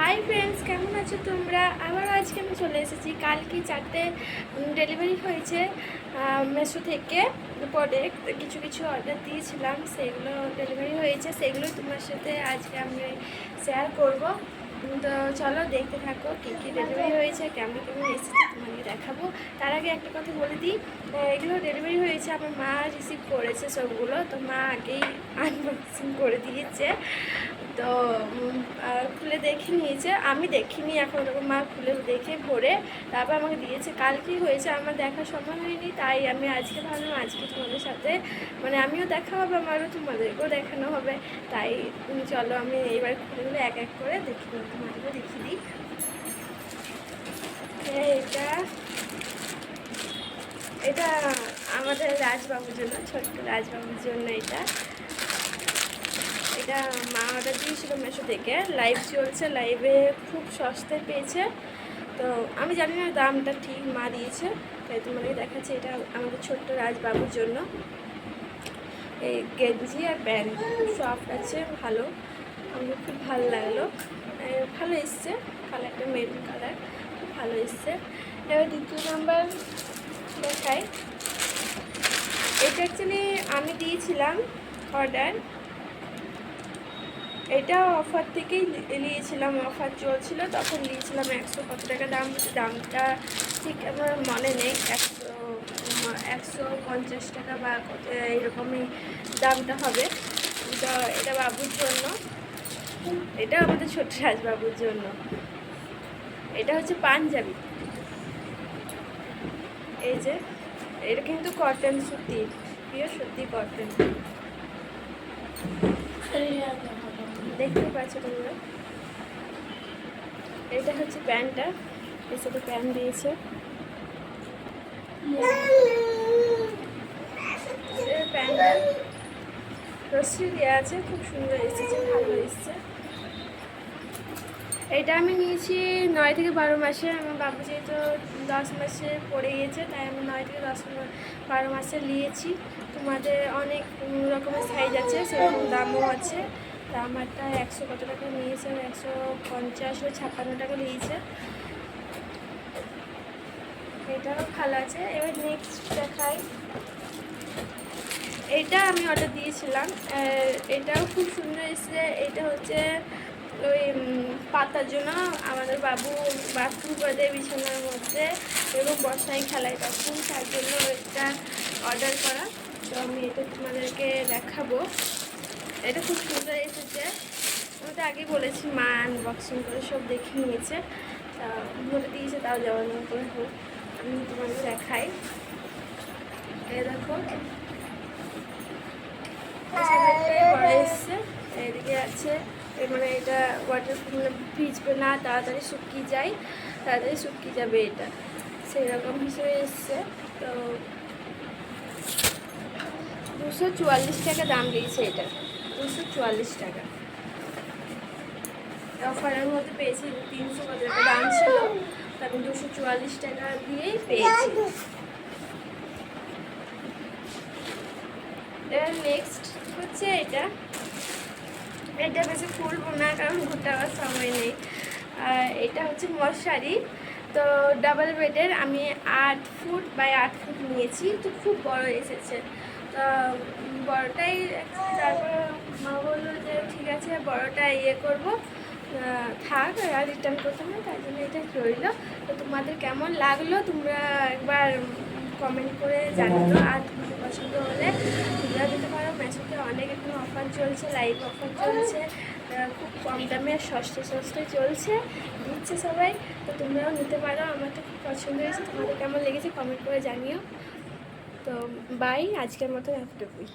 Hi friends, কেমন আছো তোমরা? আবার আজকে আমি চলে এসেছি। কালকে 4টে ডেলিভারি হয়েছে মেশো থেকে প্রোডাক্ট, কিছু কিছু অর্ডার দিয়েছিলাম, সেগুলো ডেলিভারি হয়েছে। সেগুলোই তোমার সাথে আজকে আমি শেয়ার করব। তো চলো দেখতে থাকো কী কী ডেলিভারি হয়েছে, কেমন কেমন এসেছে তোমাকে দেখাবো। তার আগে একটা কথা বলে দিই, এগুলো ডেলিভারি হয়েছে, আমার মা রিসিভ করেছে সবগুলো। তো মা আগেই আনবক্সিং করে দিয়েছে, তো খুলে দেখে নিয়েছে, আমি দেখিনি এখন, মা খুলে দেখে ভরে তারপর আমাকে দিয়েছে। কালকেই হয়েছে, আমার দেখার সময় হয়নি, তাই আমি আজকে ভাবলাম আজকে তোমাদের সাথে মানে আমিও দেখা হবে, আমারও তোমাদেরকেও দেখানো হবে। তাই চলো আমি এইবার খুলে এক এক করে তোমাদেরকে দেখিয়ে দিই। এটা এটা আমাদের রাজবাবুর জন্য, ছোট্ট রাজবাবুর জন্য এটা মা অর্ডার দিয়েছিল মেশো থেকে। লাইভ চলছে, লাইভে খুব সস্তায় পেয়েছে। তো আমি জানি না দামটা ঠিক, মা দিয়েছে, তাই তোমাদের দেখাচ্ছে। এটা আমাদের ছোট্ট রাজবাবুর জন্য। এই গেঞ্জি আর প্যান্ট খুব সফট আছে, ভালো, আমার খুব ভালো লাগলো, ভালো এসছে। কালারটা মেরুন কালার, খুব ভালো এসছে। এবার দ্বিতীয় নাম্বার দেখাই। এটা অ্যাকচুয়ালি আমি দিয়েছিলাম অর্ডার, এটা অফার থেকেই নিয়েছিলাম, অফার চলছিল তখন নিয়েছিলাম। 100 কত টাকা দামটা ঠিক আমার মনে নেই, 150 টাকা বা এরকমই দামটা হবে। তো এটা বাবুর জন্য, এটা আমাদের ছোট্ট রাজবাবুর জন্য। এটা হচ্ছে পাঞ্জাবি, এই যে এটা কিন্তু কটন, সুতি, পিওর সত্যি কটন, দেখতে পাচ্ছ তোমরা। এটা হচ্ছে প্যান্টটা, এর সাথে প্যান্ট দিয়েছে। প্যান্টটা রশ্মি দেওয়া আছে, খুব সুন্দর এসেছে, ভালো এসছে। এটা আমি নিয়েছি 9 থেকে 12 মাসে। আমার বাবু যেহেতু 10 মাসে পড়ে গিয়েছে, তাই আমি 9 থেকে 12 মাসে নিয়েছি। তোমাদের অনেক রকমের সাইজ আছে, সেরকম দামও আছে। তা আমারটা 100 কত টাকা নিয়েছে, 150 ও 56 টাকা নিয়েছে। এটাও ভালো আছে। এবার নেক্সট দেখাই। এটা আমি অর্ডার দিয়েছিলাম, এটাও খুব সুন্দর এসেছে। এটা হচ্ছে ওই পাতার জন্য, আমাদের বাবু বাথরুম করে দেয় বিছানার মধ্যে এবং বর্ষায় খেলায় তখন, তার জন্য এটা অর্ডার করা। তো আমি এটা তোমাদেরকে দেখাবো। এটা খুব সুন্দর এসেছে, আমি তো আগেই বলেছি, মা আনবক্সিং করে সব দেখে নিয়েছে, তা বলে দিয়েছে, তাও যেমন করে হোক আমি তোমাদের দেখাই। এ দেখো, বড় এসছে, এদিকে আছে মানে এটা ওয়াটার ভিজবে না, তাড়াতাড়ি শুকিয়ে যায়, তাড়াতাড়ি শুকিয়ে যাবে, এটা সেই রকম হিসেবে এসছে। তো 244 টাকা দাম দিয়েছে এটা, 244 টাকা। অফারের মধ্যে পেয়েছি, 300 কত টাকা দাম ছিল, তখন 244 টাকা দিয়েই পেয়েছি। এবার নেক্সট হচ্ছে এটা বেশি খুলবো না, কারণ ঘুরতে আবার সময় নেই। এটা হচ্ছে মশারি, তো ডাবল বেডের, আমি 8 ফুট বাই 8 ফুট নিয়েছি, তো খুব বড় এসেছে। তো বড়টাই, তারপর মা বললো যে ঠিক আছে বড়টা করবো, থাক, আর রিটার্ন করতে না, তাই জন্য এটা রইলো। তো তোমাদের কেমন লাগলো তোমরা একবার কমেন্ট করে জানিও, আর তোমাদের পছন্দ হলে তোমরা দিতে পারো। মেশোতে অনেক এখন অফার চলছে, লাইভ অফার চলছে, খুব কম দামে সস্তায় চলছে, দিচ্ছে সবাই। তো তোমরাও নিতে পারো, আমার তো খুব পছন্দ হয়েছে। তোমাদের কেমন লেগেছে কমেন্ট করে জানিও। তো বাই, আজকের মতো এতটুকুই।